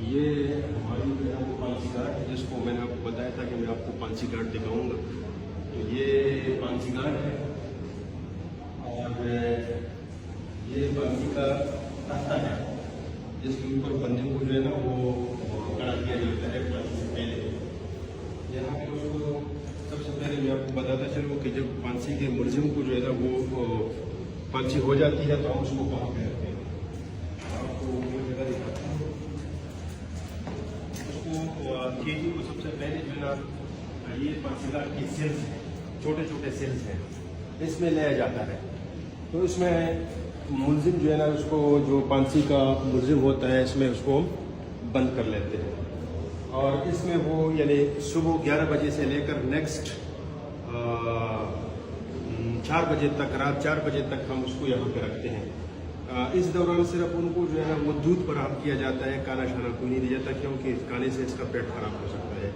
ये हमारी जो है वो पांची घाट है, जिसको मैंने आपको बताया था कि मैं आपको पांची घाट दिखाऊंगा। तो ये पांची घाट है और ये पांची का रास्ता है जिसके ऊपर बंदे को जो है ना वो खड़ा किया जाता है पांची से पहले। यहाँ पे उसको सबसे पहले मैं आपको बताता चलूँ कि जब पांची के मुलजिम को जो है ना वो पांची हो जाती है तो हम उसको कहाँ पे रखते हैं, आपको वो जगह दिखाता हूँ। केजी को सबसे पहले जो है ना ये पांची घाट के सेल्स हैं, छोटे छोटे सेल्स हैं, इसमें लाया जाता है। तो इसमें मुलजिम जो है ना उसको जो पांची का मुलजिम होता है इसमें उसको बंद कर लेते हैं और इसमें वो यानी सुबह 11 बजे से लेकर नेक्स्ट 4 बजे तक, रात 4 बजे तक हम उसको यहाँ पे रखते हैं। इस दौरान सिर्फ उनको जो है ना वो दूध फराहम किया जाता है, खाना शाना कोई नहीं दिया जाता क्योंकि खाने से इसका पेट खराब हो सकता है।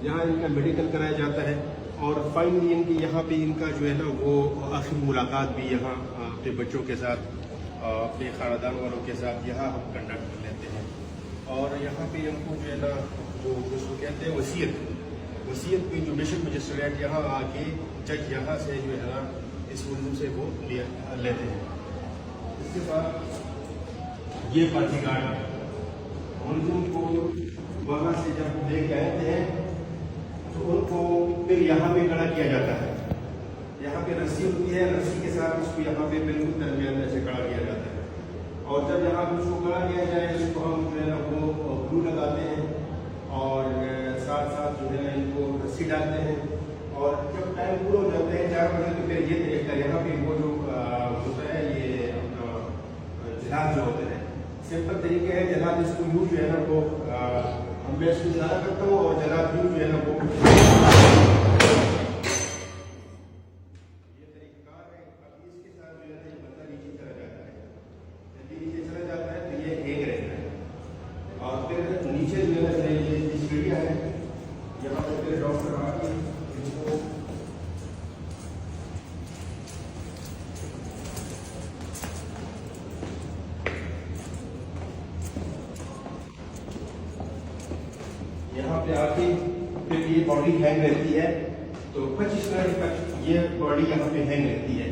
यहाँ इनका मेडिकल कराया जाता है और फाइनली इनकी यहाँ पे इनका जो है ना वो आखिरी मुलाकात भी यहाँ अपने बच्चों के साथ, अपने खानदान वालों के साथ यहाँ हम कंडक्ट कर लेते हैं। और यहाँ पे इनको जो है ना जो उसको कहते हैं वसीयत की जो बिशप मजिस्ट्रेट यहाँ आके जज यहाँ से जो है ना इस मुलजिम से वो लेते हैं। इसके बाद ये पांची घाट है, मुलजिम को वहाँ से जब लेके आते हैं तो उनको फिर यहाँ पे खड़ा किया जाता है। यहाँ पे रस्सी होती है, रस्सी के साथ उसको यहाँ पे बिल्कुल दरमियान में से खड़ा किया जाता है और जब यहाँ पे उसको खड़ा किया जाए उसको हम जो है ना वो ग्लू लगाते हैं और साथ साथ जो है ना इनको रस्सी डालते हैं और जब टाइम पूरा हो जाता है 4 बजे तो फिर ये देखता है यहाँ पे वो जो होता है ये अपना जलाद जो होते हैं, सिंपल तरीके है जलाद इसको यूँ जो है ना वो हम मैं इसको जला करता हूँ और जलाद यूँ जो है ना वो ये तरीका है। अब इसके साथ जो है ना ये बंदा नीचे चला जाता है, यदि नीचे चला जाता है तो ये एक रहता है और फिर नीचे जो है ना ये सीढ़ियाँ है, यहाँ पर फिर डॉक्टर आके इनको यहाँ पे आके फिर ये बॉडी हैंग रहती है तो 25 मिनट तक ये बॉडी यहाँ पे हैंग रहती है।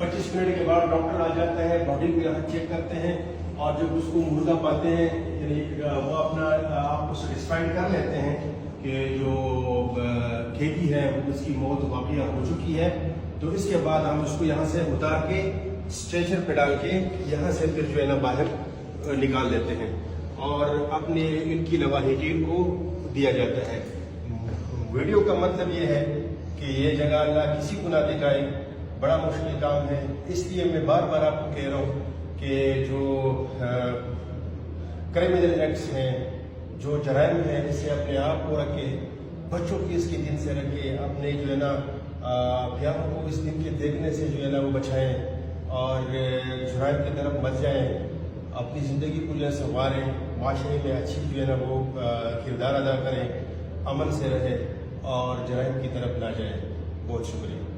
25 मिनट के बाद डॉक्टर आ जाता है, बॉडी को यहाँ चेक करते हैं और जब उसको मुर्दा पाते हैं यानी वो अपना आपको सेटिस्फाइड कर लेते हैं कि जो खेती है उसकी मौत वाक़या हो चुकी है, तो इसके बाद हम उसको यहाँ से उतार के स्ट्रेचर पे डाल के यहाँ से फिर जो है ना बाहर निकाल देते हैं और अपने इनकी नवाही टीम को दिया जाता है। वीडियो का मतलब ये है कि ये जगह अल्लाह किसी को ना दिखाए, बड़ा मुश्किल काम है। इसलिए मैं बार बार आपको कह रहा हूँ कि जो क्रिमिनल एक्ट्स हैं, जो जराइम है, इसे अपने आप को रखे, बच्चों की इसके दिन से रखे, अपने जो है ना प्यारों को इस दिन के देखने से जो है ना वो बचाएं और जराइम की तरफ मत जाएं, अपनी ज़िंदगी को जो है संवारें, माशरे में अच्छी जो है ना वो किरदार अदा करें, अमन से रहें और जराइम की तरफ ना जाएं। बहुत शुक्रिया।